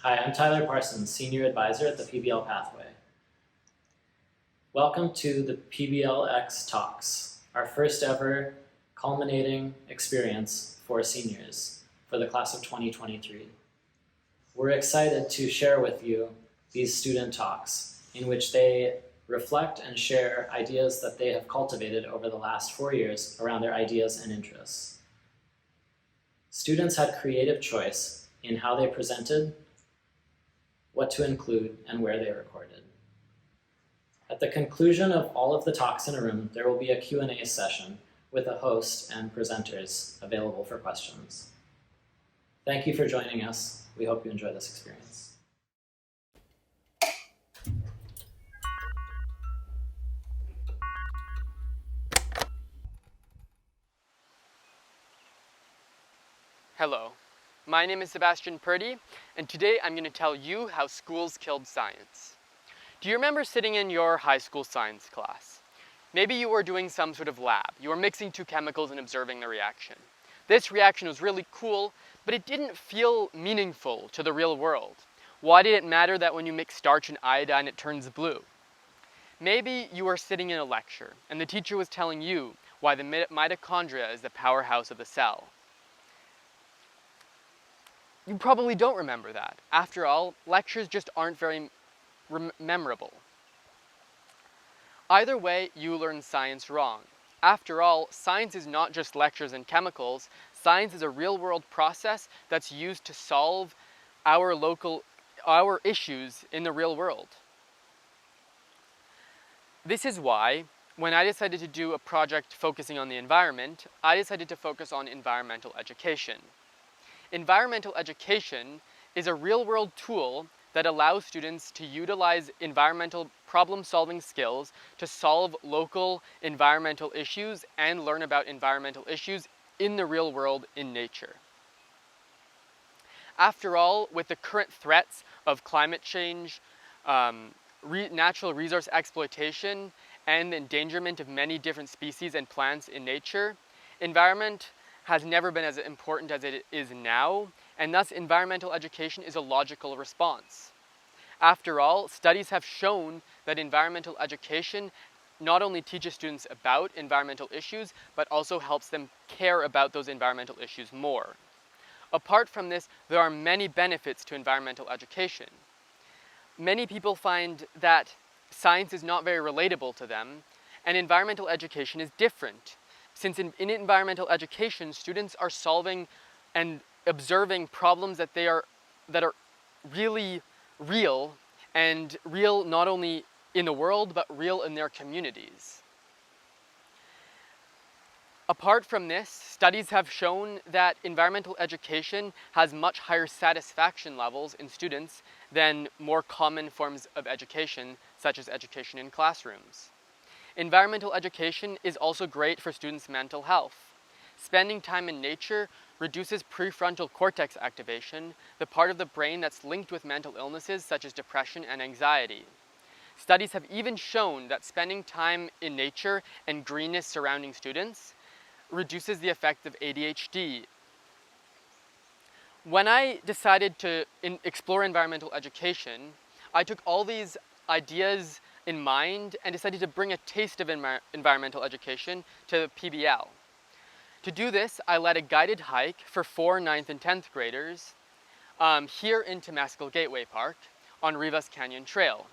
Hi, I'm Tyler Parsons, Senior Advisor at the PBL Pathway. Welcome to the PBLx Talks, our first ever culminating experience for seniors for the class of 2023. We're excited to share with you these student talks in which they reflect and share ideas that they have cultivated over the last 4 years around their ideas and interests. Students had creative choice in how they presented, what to include, and where they recorded. At the conclusion of all of the talks in a room, there will be a Q&A session with a host and presenters available for questions. Thank you for joining us. We hope you enjoy this experience. Hello, my name is Sebastian Purdy, and today I'm going to tell you how schools killed science. Do you remember sitting in your high school science class? Maybe you were doing some sort of lab. You were mixing two chemicals and observing the reaction. This reaction was really cool, but it didn't feel meaningful to the real world. Why did it matter that when you mix starch and iodine it turns blue? Maybe you were sitting in a lecture, and the teacher was telling you why the mitochondria is the powerhouse of the cell. You probably don't remember that. After all, lectures just aren't very memorable. Either way, you learn science wrong. After all, science is not just lectures and chemicals. Science is a real-world process that's used to solve our issues in the real world. This is why, when I decided to do a project focusing on the environment, I decided to focus on environmental education. Environmental education is a real-world tool that allows students to utilize environmental problem-solving skills to solve local environmental issues and learn about environmental issues in the real world in nature. After all, with the current threats of climate change, natural resource exploitation, and the endangerment of many different species and plants in nature, environment has never been as important as it is now, and thus environmental education is a logical response. After all, studies have shown that environmental education not only teaches students about environmental issues, but also helps them care about those environmental issues more. Apart from this, there are many benefits to environmental education. Many people find that science is not very relatable to them, and environmental education is different. Since in environmental education, students are solving and observing problems that are really real, and real not only in the world, but real in their communities. Apart from this, studies have shown that environmental education has much higher satisfaction levels in students than more common forms of education, such as education in classrooms. Environmental education is also great for students' mental health. Spending time in nature reduces prefrontal cortex activation, the part of the brain that's linked with mental illnesses such as depression and anxiety. Studies have even shown that spending time in nature and greenness surrounding students reduces the effect of ADHD. When I decided to explore environmental education, I took all these ideas in mind and decided to bring a taste of environmental education to PBL. To do this, I led a guided hike for 4th, 9th, and 10th graders here in Temescal Gateway Park on Rivas Canyon Trail.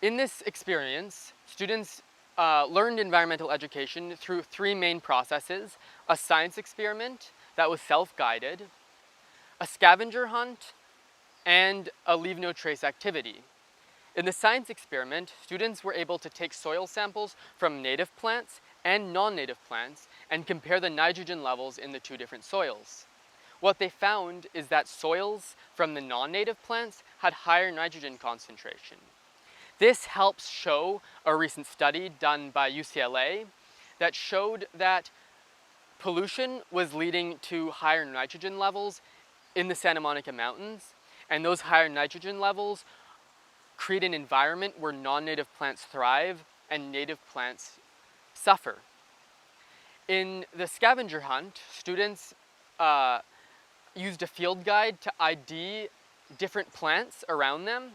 In this experience, students learned environmental education through 3 main processes: a science experiment that was self-guided, a scavenger hunt, and a leave no trace activity. In the science experiment, students were able to take soil samples from native plants and non-native plants and compare the nitrogen levels in the 2 different soils. What they found is that soils from the non-native plants had higher nitrogen concentration. This helps show a recent study done by UCLA that showed that pollution was leading to higher nitrogen levels in the Santa Monica Mountains, and those higher nitrogen levels create an environment where non-native plants thrive and native plants suffer. In the scavenger hunt, students used a field guide to ID different plants around them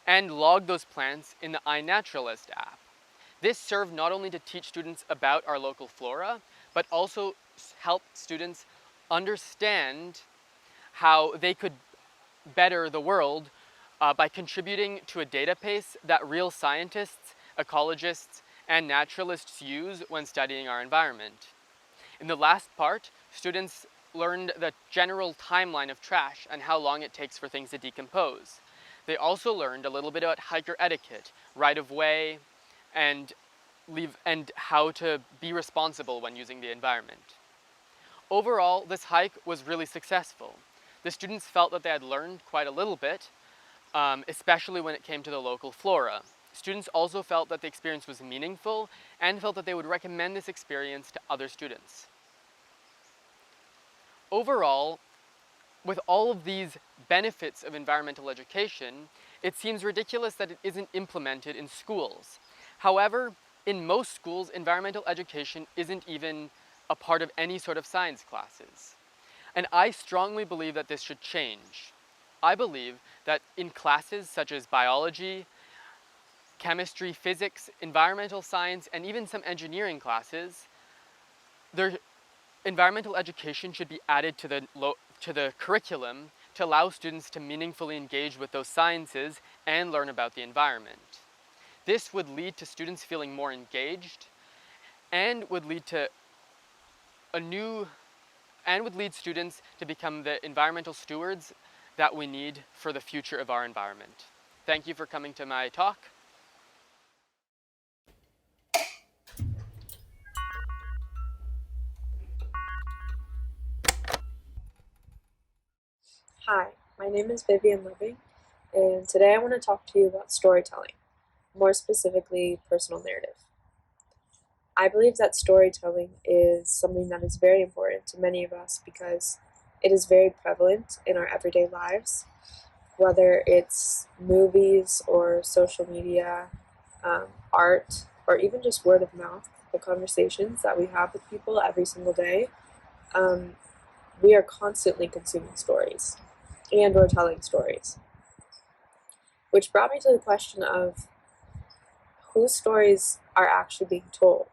and log those plants in the iNaturalist app. This served not only to teach students about our local flora, but also help students understand how they could better the world by contributing to a database that real scientists, ecologists, and naturalists use when studying our environment. In the last part, students learned the general timeline of trash and how long it takes for things to decompose. They also learned a little bit about hiker etiquette, right-of-way, and how to be responsible when using the environment. Overall, this hike was really successful. The students felt that they had learned quite a little bit, especially when it came to the local flora. Students also felt that the experience was meaningful and felt that they would recommend this experience to other students. Overall, with all of these benefits of environmental education, it seems ridiculous that it isn't implemented in schools. However, in most schools, environmental education isn't even a part of any sort of science classes. And I strongly believe that this should change. I believe that in classes such as biology, chemistry, physics, environmental science, and even some engineering classes, environmental education should be added to the curriculum to allow students to meaningfully engage with those sciences and learn about the environment. This would lead to students feeling more engaged and would lead students to become the environmental stewards that we need for the future of our environment. Thank you for coming to my talk. Hi, my name is Vivienne Loving, and today I want to talk to you about storytelling, more specifically personal narrative. I believe that storytelling is something that is very important to many of us because it is very prevalent in our everyday lives, whether it's movies or social media, art, or even just word of mouth, the conversations that we have with people every single day. We are constantly consuming stories and/or telling stories. Which brought me to the question of whose stories are actually being told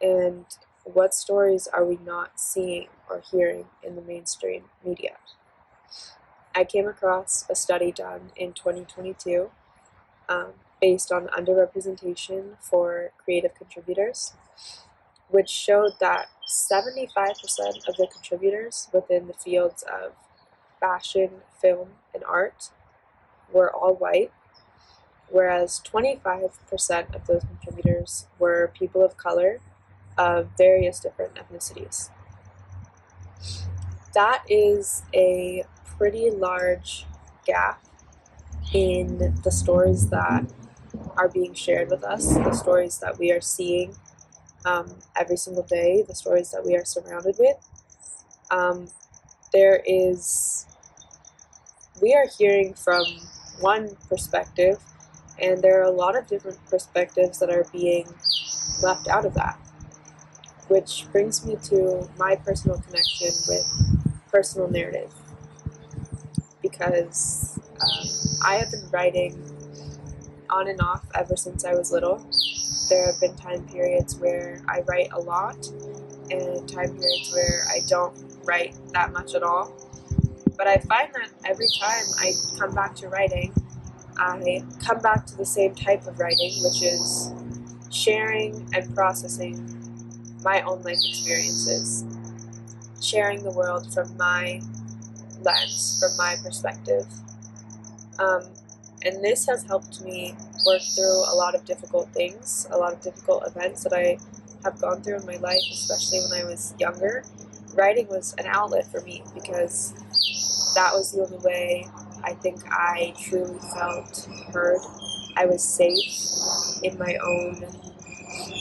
and what stories are we not seeing or hearing in the mainstream media. I came across a study done in 2022 based on underrepresentation for creative contributors, which showed that 75% of the contributors within the fields of fashion, film, and art were all white, whereas 25% of those contributors were people of color of various different ethnicities. That is a pretty large gap in the stories that are being shared with us, the stories that we are seeing every single day, the stories that we are surrounded with. We are hearing from one perspective, and there are a lot of different perspectives that are being left out of that, which brings me to my personal connection with personal narrative, because I have been writing on and off ever since I was little. There have been time periods where I write a lot and time periods where I don't write that much at all. But I find that every time I come back to writing, I come back to the same type of writing, which is sharing and processing my own life experiences, sharing the world from my lens, from my perspective. And this has helped me work through a lot of difficult things, a lot of difficult events that I have gone through in my life, especially when I was younger. Writing was an outlet for me because that was the only way I think I truly felt heard. I was safe in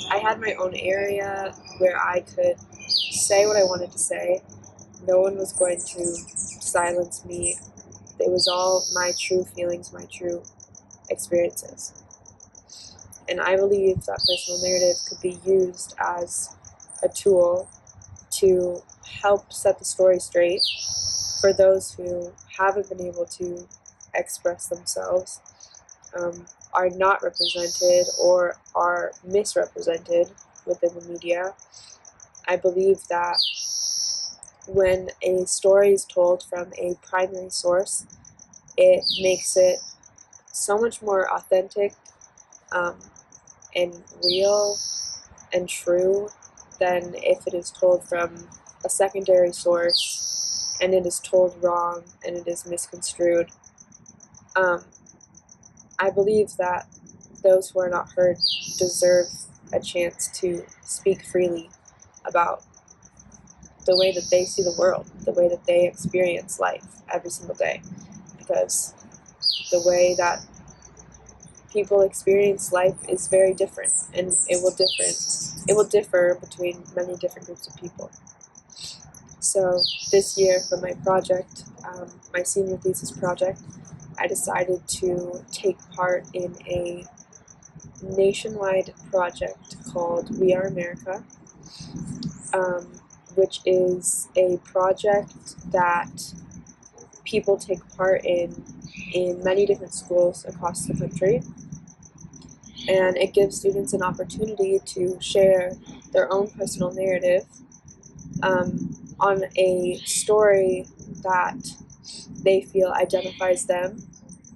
I had my own area where I could say what I wanted to say. No one was going to silence me. It was all my true feelings, my true experiences. And I believe that personal narrative could be used as a tool to help set the story straight for those who haven't been able to express themselves, are not represented or are misrepresented within the media. I believe that when a story is told from a primary source, it makes it so much more authentic and real and true than if it is told from a secondary source and it is told wrong and it is misconstrued. I believe that those who are not heard deserve a chance to speak freely about the way that they see the world, the way that they experience life every single day. Because the way that people experience life is very different, and it will differ between many different groups of people. So this year for my project, my senior thesis project, I decided to take part in a nationwide project called We Are America, which is a project that people take part in many different schools across the country. And it gives students an opportunity to share their own personal narrative on a story that they feel identifies them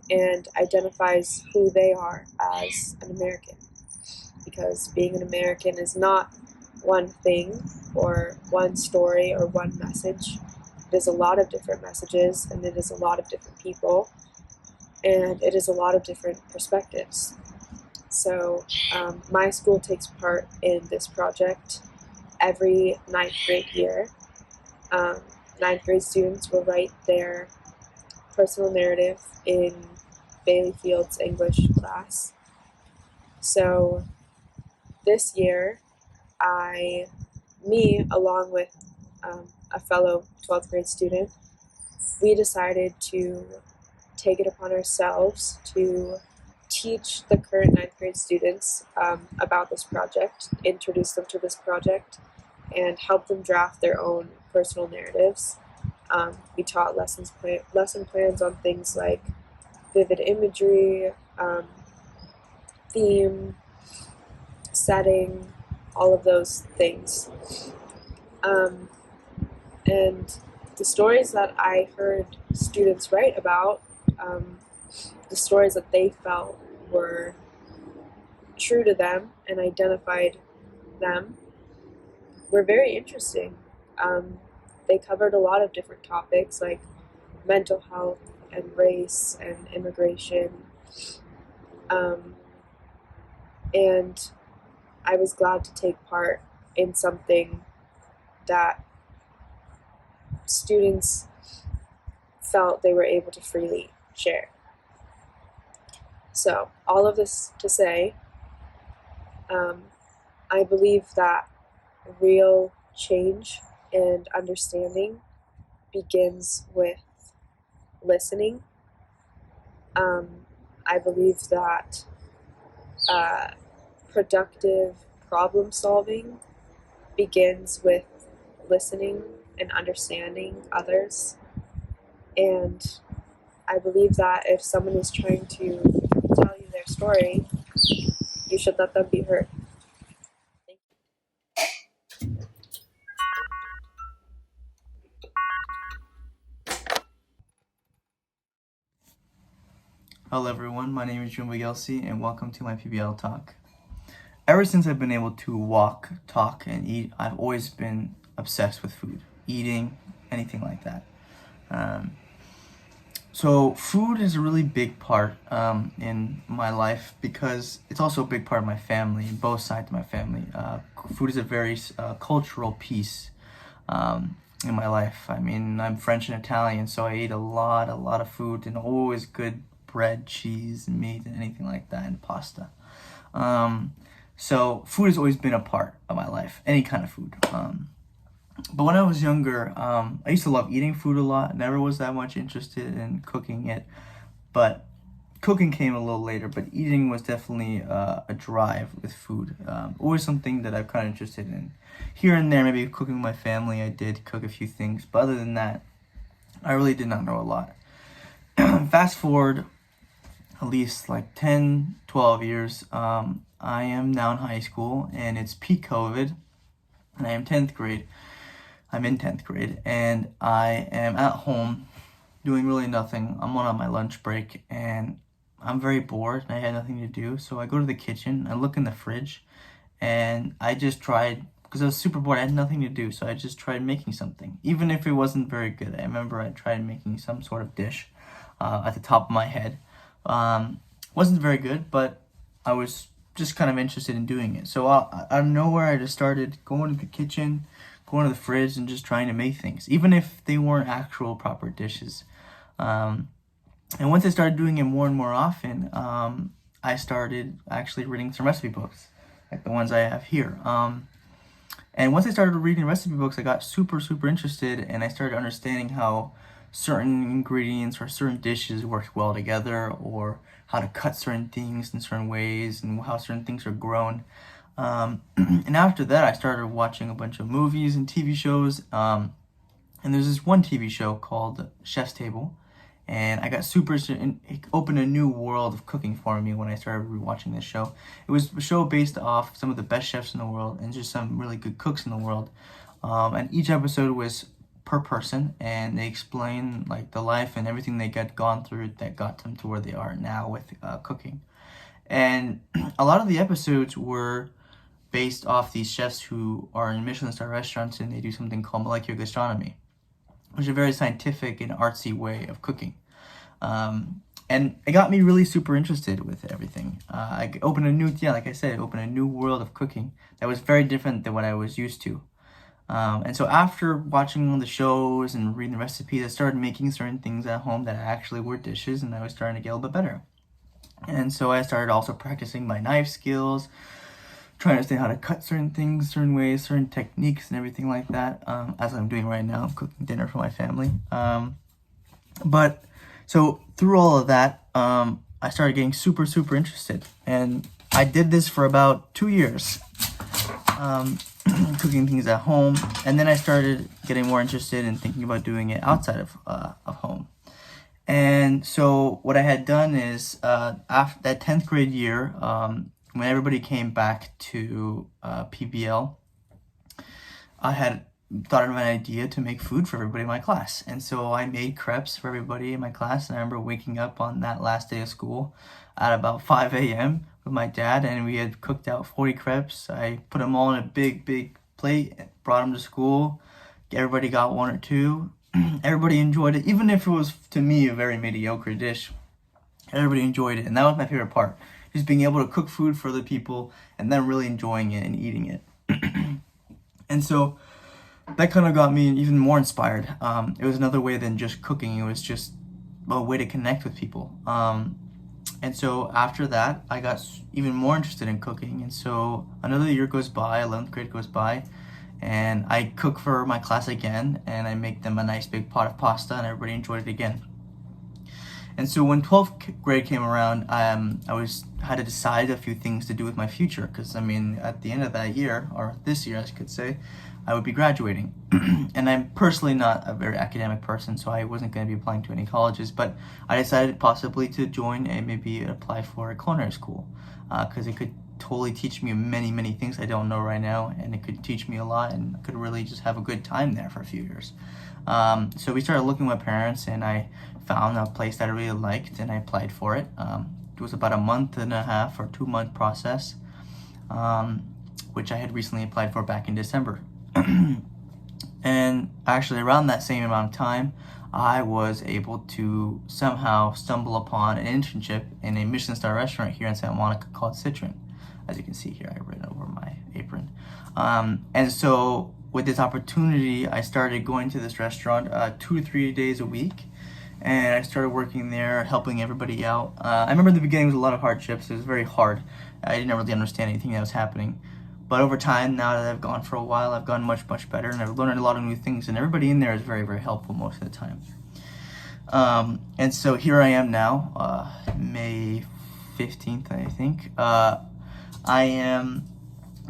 and identifies who they are as an American. Because being an American is not one thing or one story or one message. It is a lot of different messages, and it is a lot of different people, and it is a lot of different perspectives. So my school takes part in this project every 9th grade year. 9th grade students will write their personal narrative in Bailey Field's English class. So this year, along with a fellow 12th grade student, we decided to take it upon ourselves to teach the current 9th grade students about this project, introduce them to this project, and help them draft their own personal narratives. We taught lesson plans on things like vivid imagery, theme, setting, all of those things. And the stories that I heard students write about, the stories that they felt were true to them and identified them, were very interesting. They covered a lot of different topics like mental health and race and immigration. And I was glad to take part in something that students felt they were able to freely share. So, all of this to say, I believe that real change and understanding begins with listening. I believe that productive problem solving begins with listening and understanding others. And I believe that if someone is trying to tell you their story, you should let them be heard. Hello everyone, my name is Julian Vaguelsy and welcome to my PBL talk. Ever since I've been able to walk, talk, and eat, I've always been obsessed with food, eating, anything like that. So food is a really big part in my life because it's also a big part of my family, both sides of my family. Food is a very cultural piece in my life. I mean, I'm French and Italian, so I eat a lot of food and always good bread, cheese, and meat, and anything like that, and pasta. So food has always been a part of my life, any kind of food. But when I was younger, I used to love eating food a lot. Never was that much interested in cooking it, but cooking came a little later. But eating was definitely a drive with food. Always something that I'm kind of interested in. Here and there, maybe cooking with my family, I did cook a few things. But other than that, I really did not know a lot. Fast forward at least like 10, 12 years, I am now in high school, and it's peak COVID, and I am 10th grade. I'm in 10th grade, and I am at home doing really nothing. I'm on my lunch break, and I'm very bored, and I had nothing to do, so I go to the kitchen, I look in the fridge, and I just tried, because I was super bored, I had nothing to do, so I just tried making something, even if it wasn't very good. I remember I tried making some sort of dish at the top of my head. Wasn't very good, but I was just kind of interested in doing it. So out of nowhere, I just started going to the kitchen, going to the fridge, and just trying to make things, even if they weren't actual proper dishes. And once I started doing it more and more often, I started actually reading some recipe books, like the ones I have here. And once I started reading recipe books, I got super, super interested, and I started understanding how certain ingredients or certain dishes work well together, or how to cut certain things in certain ways, and how certain things are grown. And after that, I started watching a bunch of movies and TV shows. And there's this one TV show called Chef's Table, and I got super interested, and it opened a new world of cooking for me when I started rewatching this show. It was a show based off some of the best chefs in the world and just some really good cooks in the world. And each episode was per person, and they explain like the life and everything they gone through that got them to where they are now with cooking. And a lot of the episodes were based off these chefs who are in Michelin star restaurants, and they do something called molecular gastronomy, which is a very scientific and artsy way of cooking. And it got me really super interested with everything. I opened like I said, opened a new world of cooking that was very different than what I was used to. And so after watching all the shows and reading the recipes, I started making certain things at home that actually were dishes, and I was starting to get a little bit better. And so I started also practicing my knife skills, trying to understand how to cut certain things, certain ways, certain techniques, and everything like that, as I'm doing right now. I'm cooking dinner for my family. But so through all of that, I started getting super, super interested. And I did this for about 2 years. Cooking things at home, and then I started getting more interested in thinking about doing it outside of home. And so what I had done is after that 10th grade year, when everybody came back to PBL, I had thought of an idea to make food for everybody in my class. And so I made crepes for everybody in my class, and I remember waking up on that last day of school at about 5 a.m. with my dad, and we had cooked out 40 crepes. I put them all in a big, big plate, brought them to school. Everybody got one or two. Everybody enjoyed it, even if it was, to me, a very mediocre dish. Everybody enjoyed it, and that was my favorite part. Just being able to cook food for other people, and then really enjoying it and eating it. And so that kind of got me even more inspired. It was another way than just cooking. It was just a way to connect with people. And so after that, I got even more interested in cooking. And so another year goes by, 11th grade goes by, and I cook for my class again, and I make them a nice big pot of pasta, and everybody enjoyed it again. And so when 12th grade came around, I had to decide a few things to do with my future, because at the end of that year, or this year I could say, I would be graduating. And I'm personally not a very academic person, so I wasn't going to be applying to any colleges, but I decided possibly to join and maybe apply for a culinary school, because it could totally teach me many, many things I don't know right now, and it could teach me a lot, and I could really just have a good time there for a few years. So we started looking with my parents, and I found a place that I really liked, and I applied for it. It was about a month and a half or 2 month process, which I had recently applied for back in December. And actually around that same amount of time, I was able to somehow stumble upon an internship in a Michelin star restaurant here in Santa Monica called Citron. As you can see here, I written over my apron. And so with this opportunity, I started going to this restaurant 2 to 3 days a week. And I started working there, helping everybody out. I remember in the beginning, it was a lot of hardships. It was very hard. I didn't really understand anything that was happening. But over time, now that I've gone for a while, I've gotten much, much better, and I've learned a lot of new things, and everybody in there is very, very helpful most of the time. And so here I am now, May 15th, I think. I am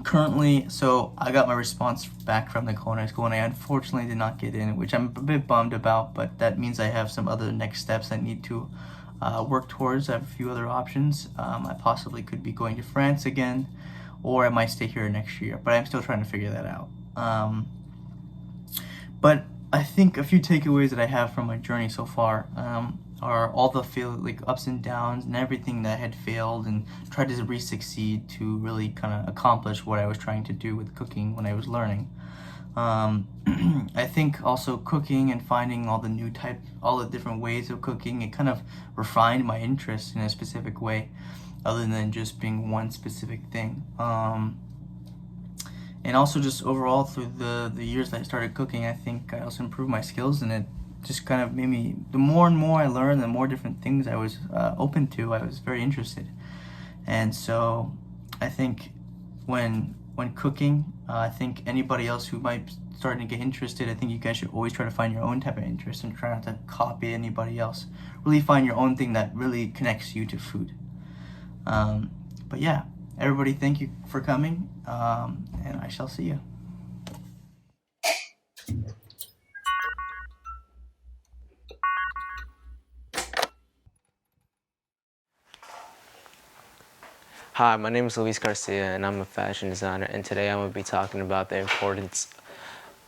Currently, so I got my response back from the culinary school, and I unfortunately did not get in, which I'm a bit bummed about, but that means I have some other next steps I need to work towards. I have a few other options. I possibly could be going to France again, or I might stay here next year, but I'm still trying to figure that out. But I think a few takeaways that I have from my journey so far are all the ups and downs and everything that had failed, and tried to re-succeed to really kind of accomplish what I was trying to do with cooking when I was learning. I think also cooking and finding all the different ways of cooking, it kind of refined my interest in a specific way, other than just being one specific thing. And also just overall through the years that I started cooking, I think I also improved my skills, and it just kind of made me, the more and more I learned, the more different things I was open to, I was very interested. And so I think when cooking, I think anybody else who might be starting to get interested, I think you guys should always try to find your own type of interest and try not to copy anybody else. Really find your own thing that really connects you to food. But yeah, everybody, thank you for coming, and I shall see you. Hi, my name is Luis Garcia, and I'm a fashion designer, and today I'm going to be talking about the importance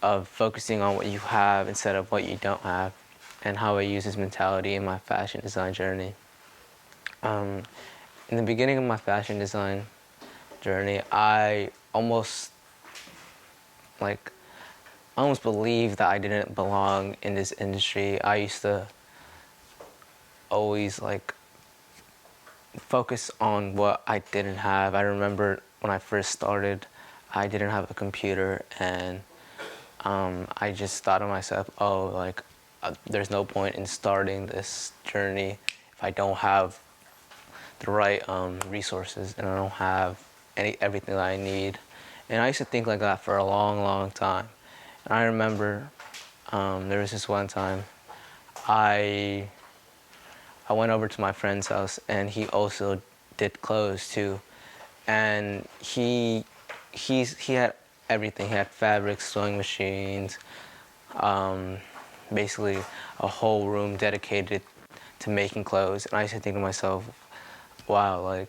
of focusing on what you have instead of what you don't have, and how I use this mentality in my fashion design journey. In the beginning of my fashion design journey, I almost believed that I didn't belong in this industry. I used to always focus on what I didn't have. I remember when I first started, I didn't have a computer, and I just thought to myself, there's no point in starting this journey if I don't have the right resources, and I don't have everything that I need. And I used to think like that for a long, long time. And I remember there was this one time I went over to my friend's house, and he also did clothes too. And he had everything. He had fabrics, sewing machines, basically a whole room dedicated to making clothes. And I used to think to myself, wow, I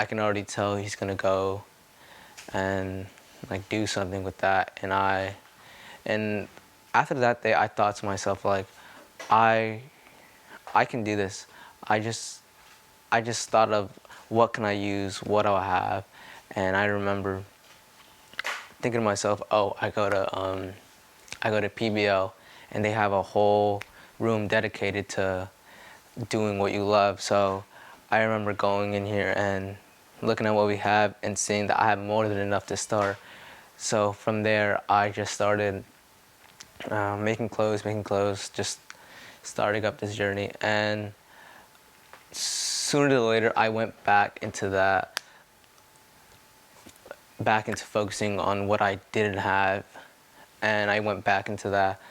can already tell he's gonna go and do something with that. And after that day, I thought to myself, I can do this. I just thought of what can I use, what do I have, and I remember thinking to myself, oh, I go to PBL, and they have a whole room dedicated to doing what you love. So I remember going in here and looking at what we have and seeing that I have more than enough to start. So from there, I just started making clothes, just starting up this journey. And sooner or later, I went back into focusing on what I didn't have, and I went back into that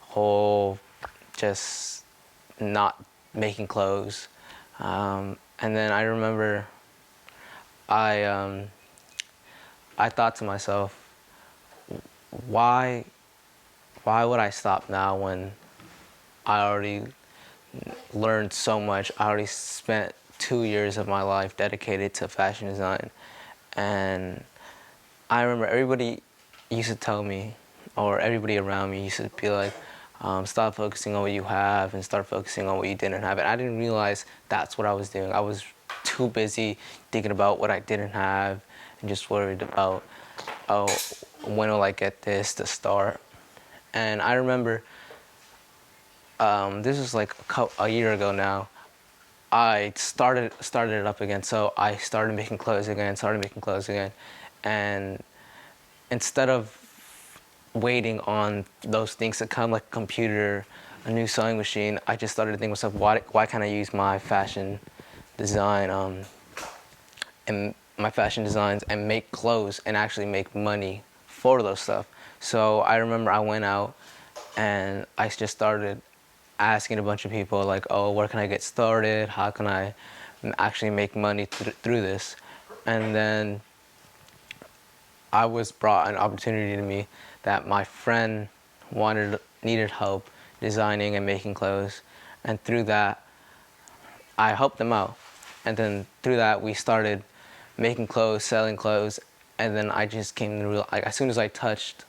whole just not making clothes. And then I remember I thought to myself, why would I stop now when I already learned so much? I already spent 2 years of my life dedicated to fashion design. And I remember everybody used to tell me, or everybody around me used to be like, stop focusing on what you have and start focusing on what you didn't have. And I didn't realize that's what I was doing. I was too busy thinking about what I didn't have and just worried about, oh, when will I get this to start? And I remember this was like a year ago now. I started it up again. So I started making clothes again, and instead of waiting on those things to come, like a computer, a new sewing machine, I just started to think to myself, why can't I use my fashion design and my fashion designs and make clothes and actually make money for those stuff? So I remember I went out and I just started asking a bunch of people like, oh, where can I get started? How can I actually make money through this? And then I was brought an opportunity to me that my friend needed help designing and making clothes, and through that I helped them out, and then through that we started making clothes, selling clothes, and then I just came to realize, like, as soon as I touched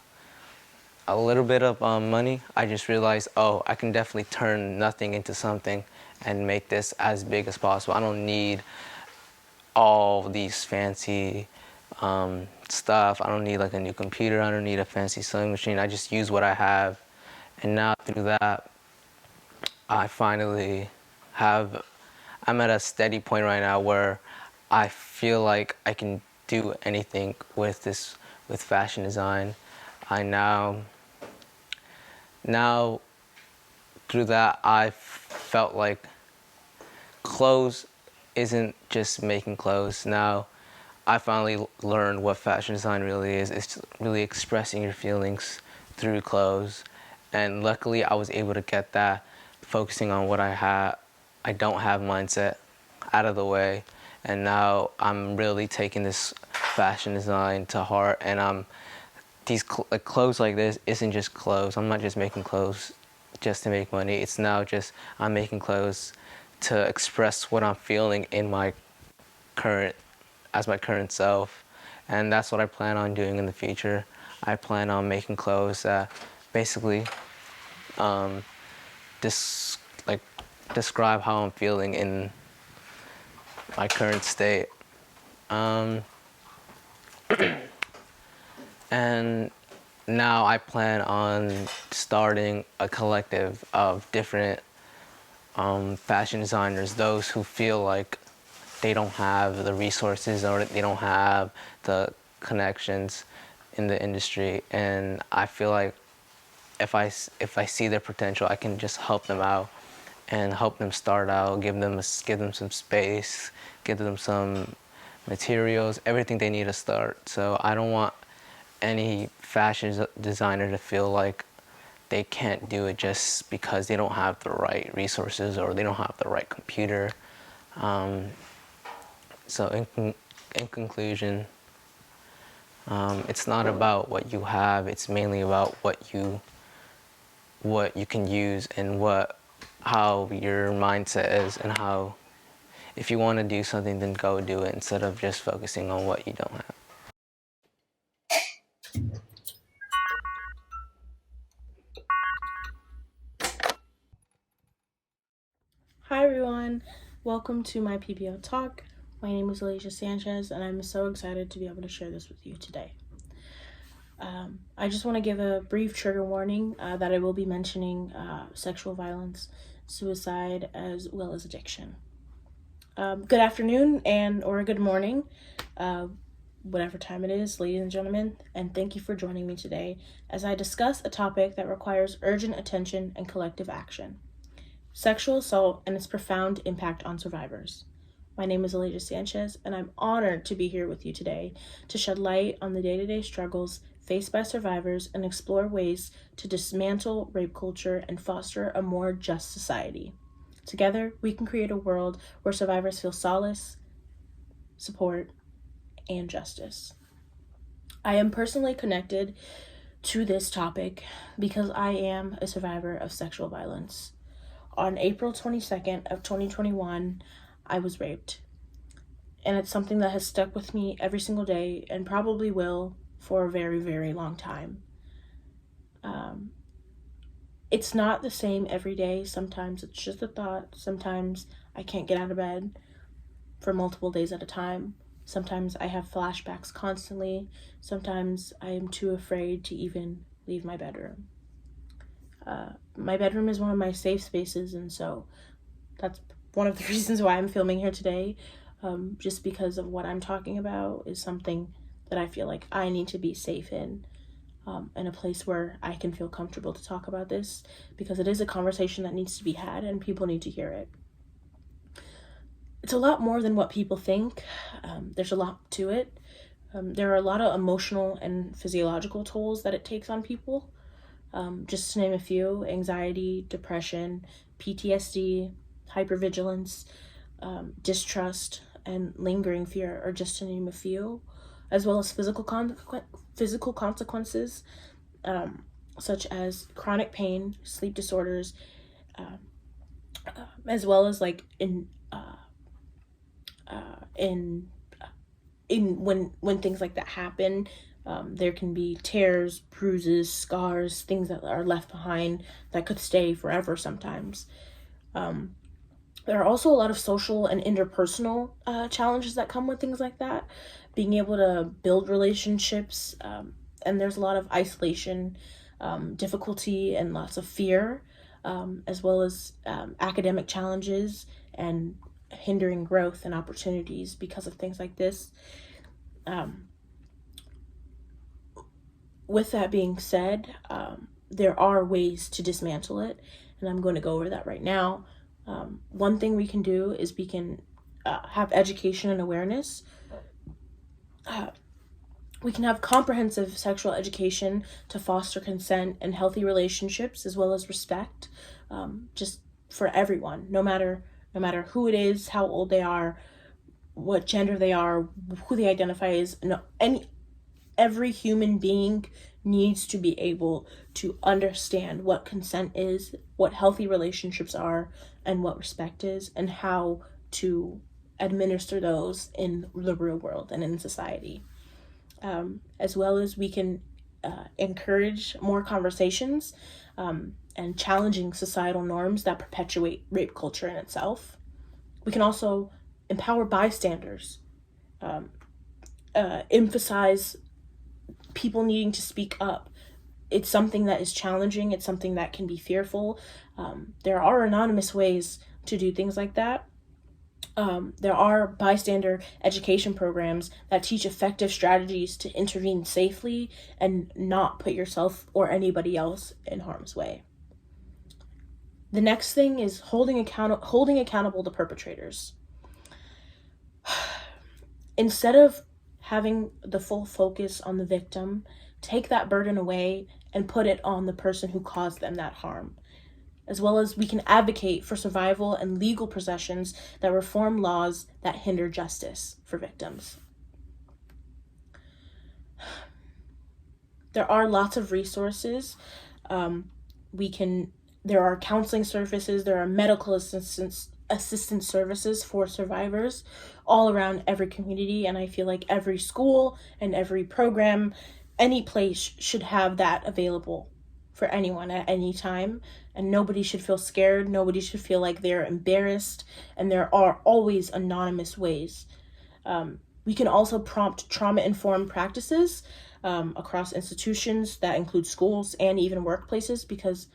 a little bit of money, I just realized, oh, I can definitely turn nothing into something and make this as big as possible. I don't need all these fancy stuff. I don't need like a new computer. I don't need a fancy sewing machine. I just use what I have. And now through that, I finally I'm at a steady point right now where I feel like I can do anything with fashion design. I now through that, I felt like clothes isn't just making clothes. Now I finally learned what fashion design really is. It's really expressing your feelings through clothes. And luckily I was able to get that, focusing on what I don't have mindset out of the way. And now I'm really taking this fashion design to heart, and clothes like this isn't just clothes. I'm not just making clothes just to make money. It's now just I'm making clothes to express what I'm feeling in my current self, and that's what I plan on doing in the future. I plan on making clothes that basically describe how I'm feeling in my current state. And now I plan on starting a collective of different fashion designers, those who feel like they don't have the resources or they don't have the connections in the industry. And I feel like if I see their potential, I can just help them out and help them start out, give them some space, give them some materials, everything they need to start. So I don't want any fashion designer to feel like they can't do it just because they don't have the right resources or they don't have the right computer. So in conclusion, it's not about what you have, it's mainly about what you can use and how your mindset is, and how if you want to do something, then go do it instead of just focusing on what you don't have. Hi everyone, welcome to my PBL talk. My name is Alaysia Sanchez, and I'm so excited to be able to share this with you today. I just want to give a brief trigger warning that I will be mentioning sexual violence, suicide, as well as addiction. Good afternoon or good morning, whatever time it is, ladies and gentlemen, and thank you for joining me today as I discuss a topic that requires urgent attention and collective action: sexual assault and its profound impact on survivors. My name is Alaysia Sanchez, and I'm honored to be here with you today to shed light on the day-to-day struggles faced by survivors and explore ways to dismantle rape culture and foster a more just society. Together, we can create a world where survivors feel solace, support, and justice. I am personally connected to this topic because I am a survivor of sexual violence. On April 22nd of 2021, I was raped. And it's something that has stuck with me every single day and probably will for a very, very long time. It's not the same every day. Sometimes it's just a thought. Sometimes I can't get out of bed for multiple days at a time. Sometimes I have flashbacks constantly. Sometimes I am too afraid to even leave my bedroom. My bedroom is one of my safe spaces, and so that's one of the reasons why I'm filming here today, just because of what I'm talking about is something that I feel like I need to be safe in a place where I can feel comfortable to talk about this, because it is a conversation that needs to be had and people need to hear it. It's a lot more than what people think. There's a lot to it. There are a lot of emotional and physiological tolls that it takes on people. Just to name a few: anxiety, depression, PTSD, hypervigilance, distrust, and lingering fear are just to name a few. as well as physical consequences, such as chronic pain, sleep disorders, as well as like in when things like that happen, there can be tears, bruises, scars, things that are left behind that could stay forever sometimes. There are also a lot of social and interpersonal challenges that come with things like that. Being able to build relationships, and there's a lot of isolation, difficulty, and lots of fear, as well as academic challenges and hindering growth and opportunities because of things like this. With that being said, there are ways to dismantle it, and I'm going to go over that right now. One thing we can do is we can have education and awareness. We can have comprehensive sexual education to foster consent and healthy relationships, as well as respect, just for everyone, no matter who it is, how old they are, what gender they are, who they identify as. Every human being needs to be able to understand what consent is, what healthy relationships are, and what respect is, and how to administer those in the real world and in society. As well as we can encourage more conversations and challenging societal norms that perpetuate rape culture in itself. We can also empower bystanders, emphasize people needing to speak up. It's something that is challenging. It's something that can be fearful. There are anonymous ways to do things like that. There are bystander education programs that teach effective strategies to intervene safely and not put yourself or anybody else in harm's way. The next thing is holding accountable the perpetrators. Instead of having the full focus on the victim, take that burden away and put it on the person who caused them that harm. As well as we can advocate for survival and legal processions that reform laws that hinder justice for victims. There are lots of resources. There are counseling services, there are medical assistance services for survivors all around every community, and I feel like every school and every program, any place should have that available for anyone at any time, and nobody should feel scared, nobody should feel like they're embarrassed, and there are always anonymous ways. We can also prompt trauma-informed practices across institutions that include schools and even workplaces, because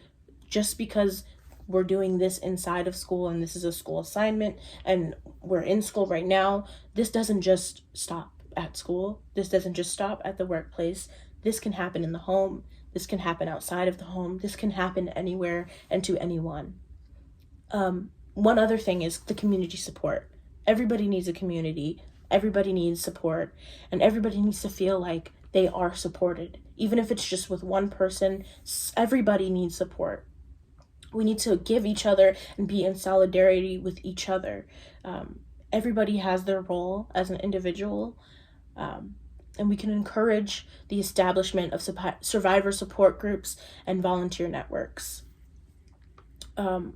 just because we're doing this inside of school and this is a school assignment and we're in school right now, this doesn't just stop at school. This doesn't just stop at the workplace. This can happen in the home. This can happen outside of the home. This can happen anywhere and to anyone. One other thing is the community support. Everybody needs a community. Everybody needs support. And everybody needs to feel like they are supported. Even if it's just with one person, everybody needs support. We need to give each other and be in solidarity with each other. Everybody has their role as an individual, and we can encourage the establishment of survivor support groups and volunteer networks. I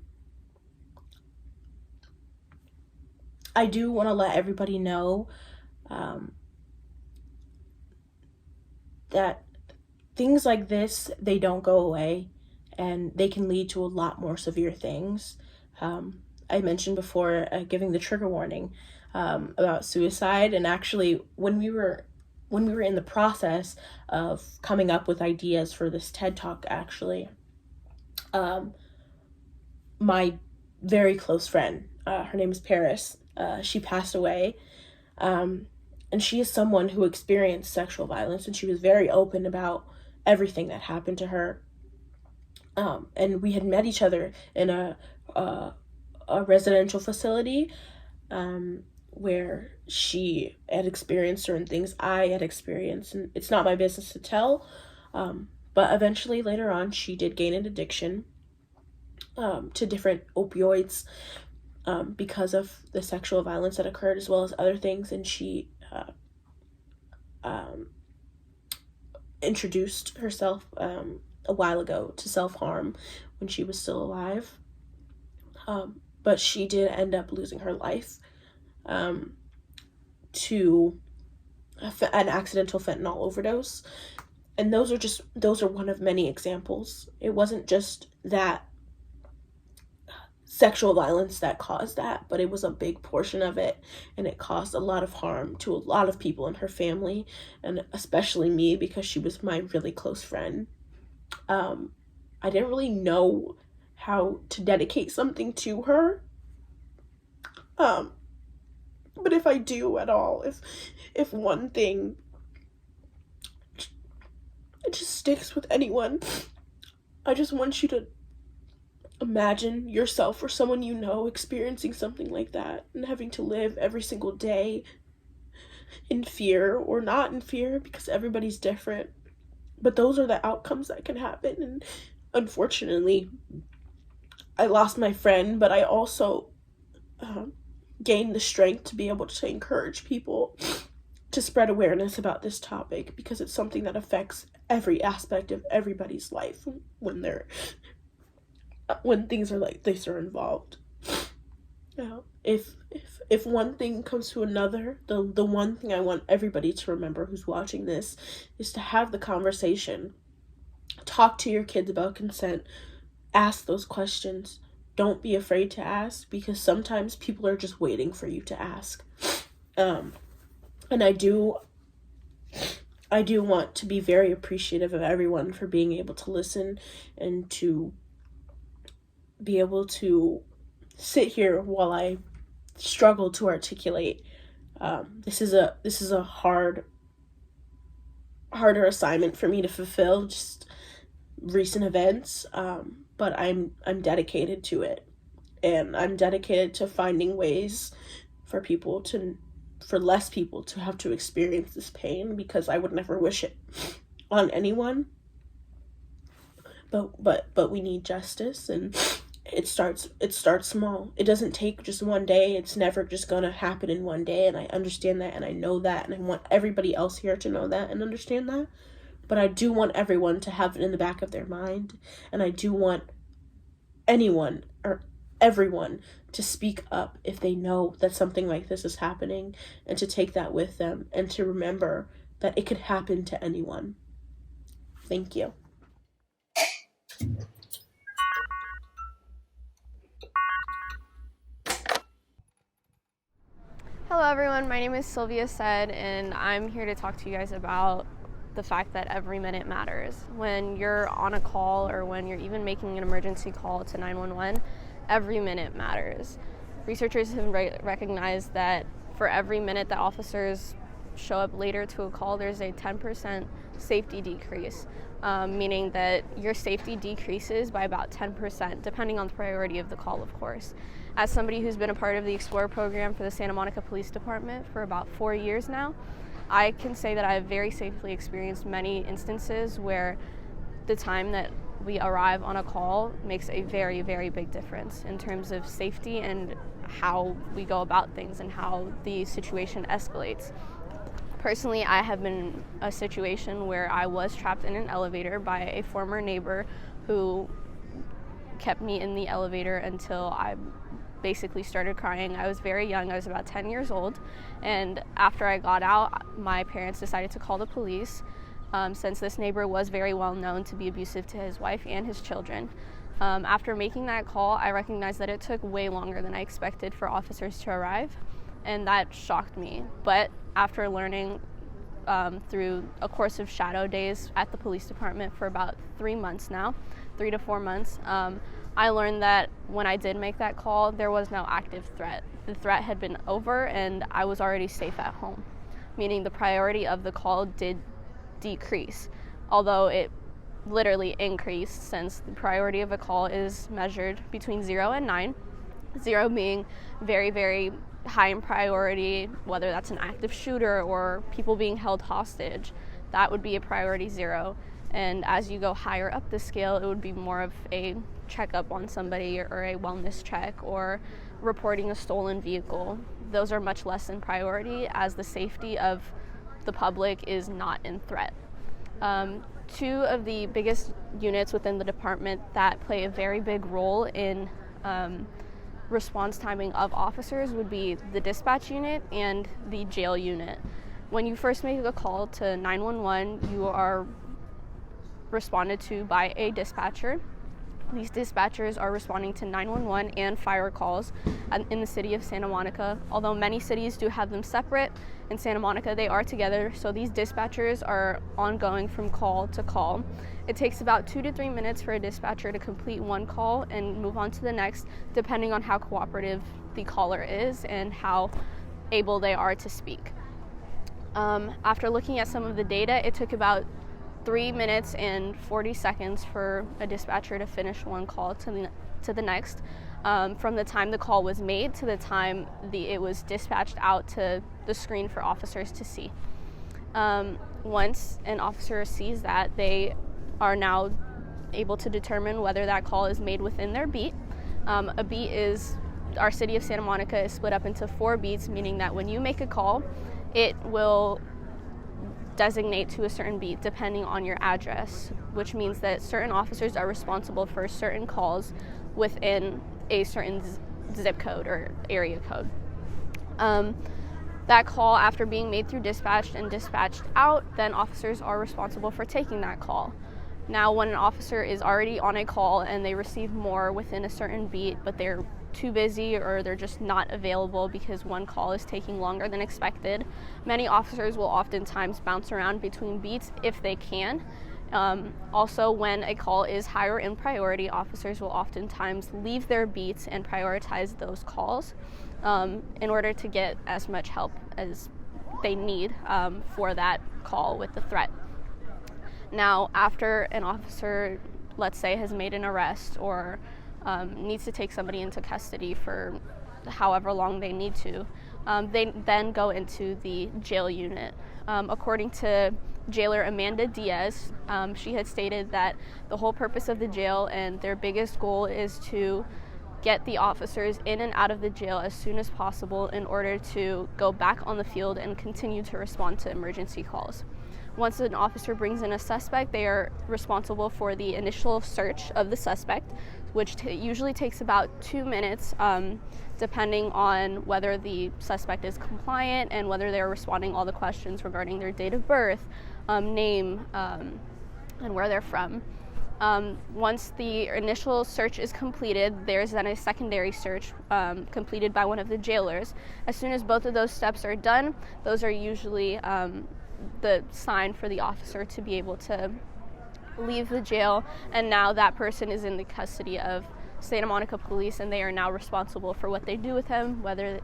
do want to let everybody know that things like this, they don't go away, and they can lead to a lot more severe things. I mentioned before giving the trigger warning about suicide, and actually when we were in the process of coming up with ideas for this TED Talk, actually, my very close friend, her name is Paris, she passed away, and she is someone who experienced sexual violence, and she was very open about everything that happened to her. And we had met each other in a residential facility where she had experienced certain things I had experienced, and it's not my business to tell, but eventually later on she did gain an addiction to different opioids because of the sexual violence that occurred, as well as other things, and she introduced herself a while ago to self-harm when she was still alive. But she did end up losing her life to an accidental fentanyl overdose. And those are one of many examples. It wasn't just that sexual violence that caused that, but it was a big portion of it, and it caused a lot of harm to a lot of people in her family, and especially me, because she was my really close friend. I didn't really know how to dedicate something to her, but if I do at all, if one thing it just sticks with anyone, I just want you to imagine yourself or someone you know experiencing something like that and having to live every single day in fear or not in fear, because everybody's different. But those are the outcomes that can happen. And unfortunately, I lost my friend, but I also gained the strength to be able to encourage people to spread awareness about this topic, because it's something that affects every aspect of everybody's life when things are like this are involved. If one thing comes to another, the one thing I want everybody to remember who's watching this is to have the conversation. Talk to your kids about consent. Ask those questions. Don't be afraid to ask, because sometimes people are just waiting for you to ask. And I do want to be very appreciative of everyone for being able to listen and to be able to sit here while I struggle to articulate. This is a harder assignment for me to fulfill, just recent events, but I'm dedicated to it, and I'm dedicated to finding ways for less people to have to experience this pain, because I would never wish it on anyone. But we need justice, and it starts small. It doesn't take just one day. It's never just gonna happen in one day, and I understand that, and I know that, and I want everybody else here to know that and understand that. But I do want everyone to have it in the back of their mind, and I do want anyone or everyone to speak up if they know that something like this is happening, and to take that with them, and to remember that it could happen to anyone. Thank you. Hello everyone, my name is Silvia Said, and I'm here to talk to you guys about the fact that every minute matters. When you're on a call, or when you're even making an emergency call to 911, every minute matters. Researchers have recognized that for every minute that officers show up later to a call, there's a 10% safety decrease, meaning that your safety decreases by about 10%, depending on the priority of the call, of course. As somebody who's been a part of the Explorer program for the Santa Monica Police Department for about 4 years now, I can say that I have very safely experienced many instances where the time that we arrive on a call makes a very, very big difference in terms of safety and how we go about things and how the situation escalates. Personally, I have been in a situation where I was trapped in an elevator by a former neighbor who kept me in the elevator until I basically started crying. I was very young, I was about 10 years old, and after I got out, my parents decided to call the police, since this neighbor was very well known to be abusive to his wife and his children. After making that call, I recognized that it took way longer than I expected for officers to arrive, and that shocked me. But after learning through a course of shadow days at the police department for about 3 months now, 3 to 4 months, I learned that when I did make that call, there was no active threat. The threat had been over and I was already safe at home, meaning the priority of the call did decrease, although it literally increased, since the priority of a call is measured between 0 and 9, 0 being very, very high in priority, whether that's an active shooter or people being held hostage. That would be a priority 0. And as you go higher up the scale, it would be more of a checkup on somebody or a wellness check or reporting a stolen vehicle. Those are much less in priority, as the safety of the public is not in threat. Two of the biggest units within the department that play a very big role in response timing of officers would be the dispatch unit and the jail unit. When you first make a call to 911, you are responded to by a dispatcher. These dispatchers are responding to 911 and fire calls in the city of Santa Monica. Although many cities do have them separate, in Santa Monica they are together, so these dispatchers are ongoing from call to call. It takes about 2 to 3 minutes for a dispatcher to complete one call and move on to the next, depending on how cooperative the caller is and how able they are to speak. After looking at some of the data, it took about 3 minutes and 40 seconds for a dispatcher to finish one call to the next, from the time the call was made to the time it was dispatched out to the screen for officers to see. Once an officer sees that, they are now able to determine whether that call is made within their beat. A beat is, our city of Santa Monica is split up into 4 beats, meaning that when you make a call, it will designate to a certain beat depending on your address, which means that certain officers are responsible for certain calls within a certain zip code or area code. That call, after being made through dispatch and dispatched out, then officers are responsible for taking that call. Now, when an officer is already on a call and they receive more within a certain beat, but they're too busy or they're just not available because one call is taking longer than expected, many officers will oftentimes bounce around between beats if they can. Also, when a call is higher in priority, officers will oftentimes leave their beats and prioritize those calls in order to get as much help as they need for that call with the threat. Now, after an officer, let's say, has made an arrest or needs to take somebody into custody for however long they need to, they then go into the jail unit. According to jailer Amanda Diaz, she had stated that the whole purpose of the jail and their biggest goal is to get the officers in and out of the jail as soon as possible in order to go back on the field and continue to respond to emergency calls. Once an officer brings in a suspect, they are responsible for the initial search of the suspect, which usually takes about 2 minutes, depending on whether the suspect is compliant and whether they're responding all the questions regarding their date of birth, name, and where they're from. Once the initial search is completed, there's then a secondary search completed by one of the jailers. As soon as both of those steps are done, those are usually the sign for the officer to be able to leave the jail, and now that person is in the custody of Santa Monica Police, and they are now responsible for what they do with him, whether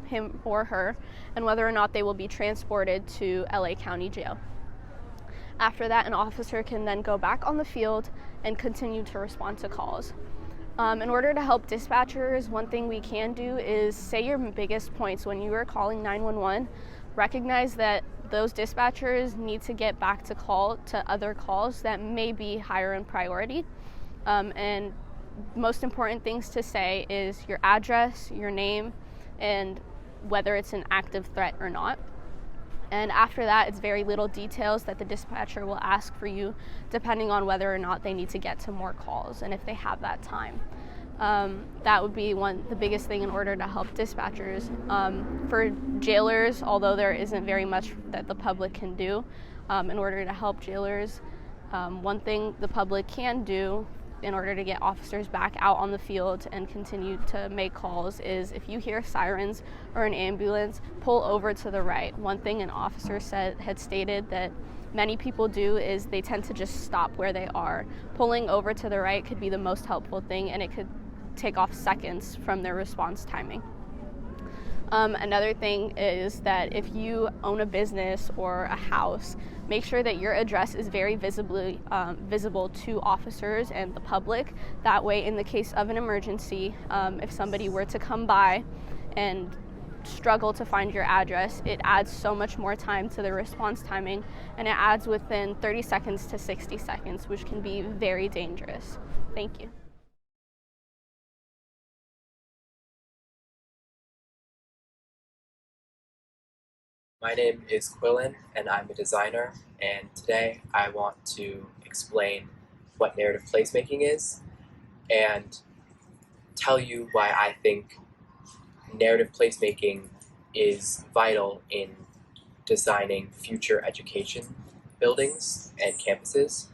him or her, and whether or not they will be transported to LA County Jail. After that, an officer can then go back on the field and continue to respond to calls. In order to help dispatchers, one thing we can do is say your biggest points when you are calling 911. Recognize that those dispatchers need to get back to other calls that may be higher in priority. And most important things to say is your address, your name, and whether it's an active threat or not. And after that, it's very little details that the dispatcher will ask for you, depending on whether or not they need to get to more calls and if they have that time. That would be the biggest thing in order to help dispatchers. For jailers, although there isn't very much that the public can do in order to help jailers, one thing the public can do in order to get officers back out on the field and continue to make calls is if you hear sirens or an ambulance, pull over to the right. One thing an officer had stated that many people do is they tend to just stop where they are. Pulling over to the right could be the most helpful thing, and it could take off seconds from their response timing. Another thing is that if you own a business or a house, make sure that your address is very visible to officers and the public. That way, in the case of an emergency, if somebody were to come by and struggle to find your address, it adds so much more time to the response timing, and it adds within 30 seconds to 60 seconds, which can be very dangerous. Thank you. My name is Quillen, and I'm a designer, and today I want to explain what narrative placemaking is and tell you why I think narrative placemaking is vital in designing future education buildings and campuses,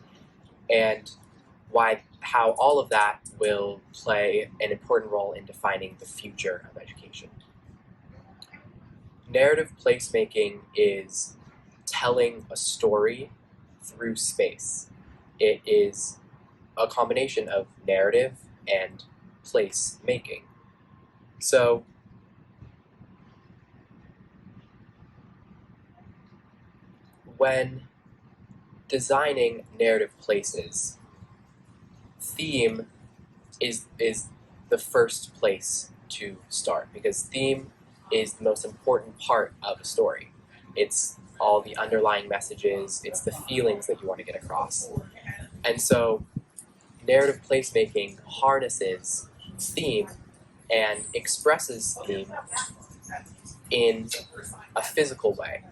and how all of that will play an important role in defining the future of education. Narrative placemaking is telling a story through space. It is a combination of narrative and place making. So, when designing narrative places, theme is the first place to start, because theme is the most important part of a story. It's all the underlying messages, it's the feelings that you want to get across. And so narrative placemaking harnesses theme and expresses theme in a physical way.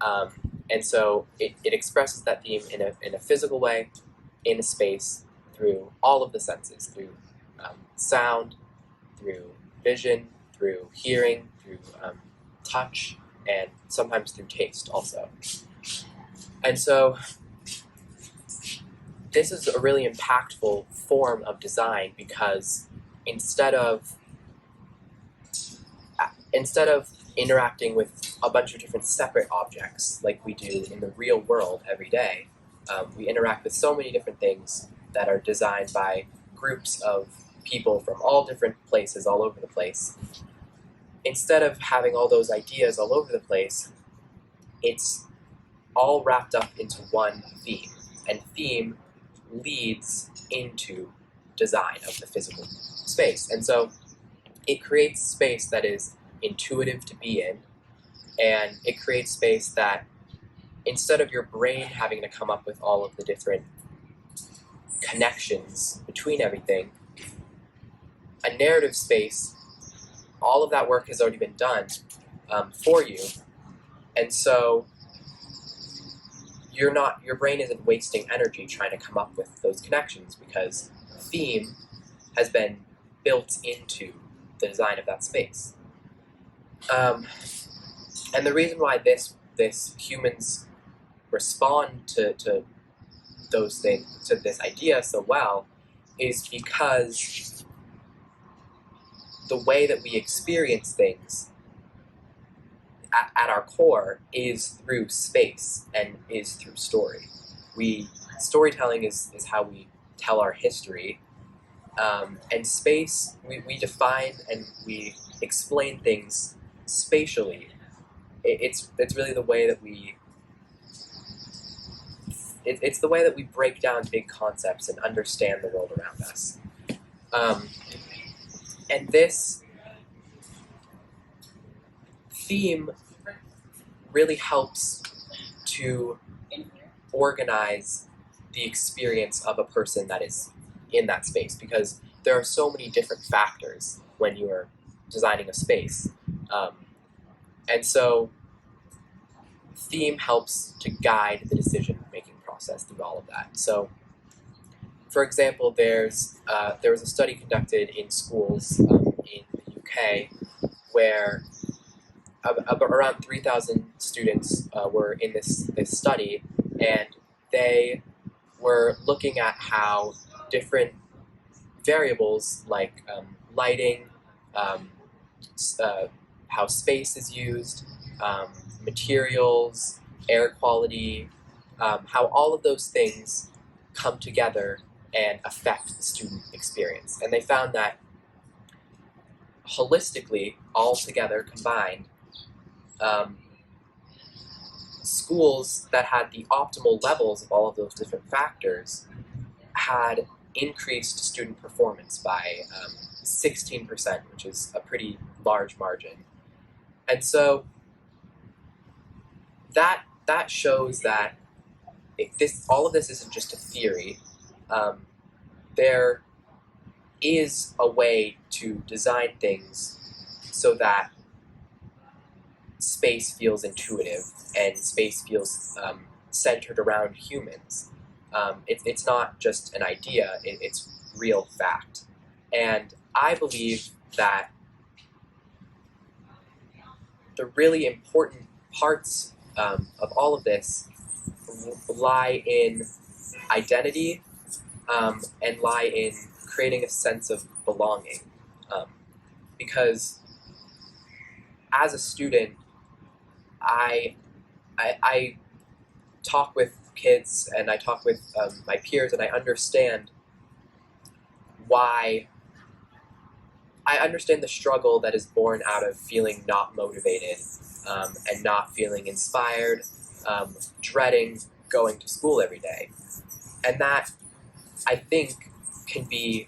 And so it expresses that theme in a physical way, in a space, through all of the senses, through sound, through vision, through hearing, through touch, and sometimes through taste also. And so this is a really impactful form of design, because instead of interacting with a bunch of different separate objects like we do in the real world every day, we interact with so many different things that are designed by groups of people from all different places all over the place. Instead of having all those ideas all over the place, it's all wrapped up into one theme, and theme leads into design of the physical space. And so it creates space that is intuitive to be in, and it creates space that, instead of your brain having to come up with all of the different connections between everything, a narrative space, all of that work has already been done for you, and so your brain isn't wasting energy trying to come up with those connections, because theme has been built into the design of that space. And the reason why this humans respond to those things, to this idea so well, is because the way that we experience things at our core is through space and is through story. Storytelling is how we tell our history, and space, we define and we explain things spatially. It's really the way that it's the way that we break down big concepts and understand the world around us. And this theme really helps to organize the experience of a person that is in that space, because there are so many different factors when you are designing a space. And so theme helps to guide the decision-making process through all of that. So, for example, there was a study conducted in schools in the UK where around 3,000 students were in this study, and they were looking at how different variables like lighting, how space is used, materials, air quality, how all of those things come together and affect the student experience. And they found that holistically, all together combined, schools that had the optimal levels of all of those different factors had increased student performance by 16%, which is a pretty large margin. And so that shows that all of this isn't just a theory. There is a way to design things so that space feels intuitive and space feels centered around humans. It's not just an idea, it's real fact. And I believe that the really important parts of all of this lie in identity and lie in creating a sense of belonging. Because as a student, I talk with kids and I talk with my peers, and I understand why. I understand the struggle that is born out of feeling not motivated and not feeling inspired, dreading going to school every day. And that, I think, can be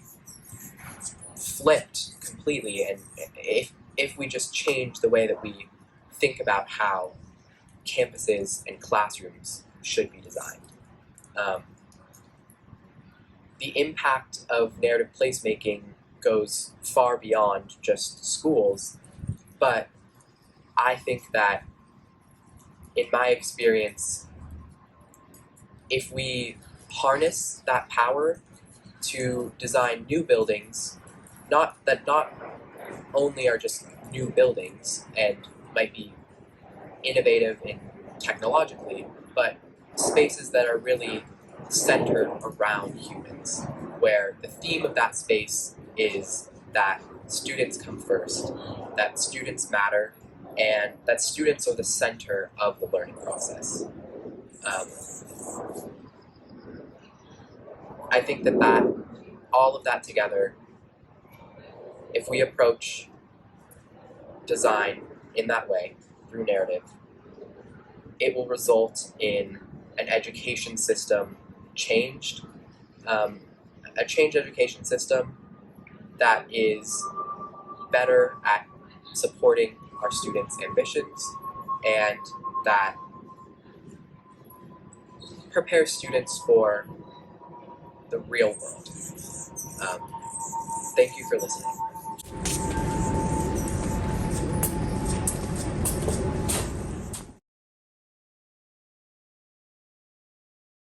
flipped completely, and if we just change the way that we think about how campuses and classrooms should be designed. The impact of narrative placemaking goes far beyond just schools, but I think that, in my experience, if we harness that power to design new buildings, not only are just new buildings and might be innovative and technologically, but spaces that are really centered around humans, where the theme of that space is that students come first, that students matter, and that students are the center of the learning process. I think that all of that together, if we approach design in that way, through narrative, it will result in an education system changed, a changed education system that is better at supporting our students' ambitions and that prepares students for the real world. Thank you for listening.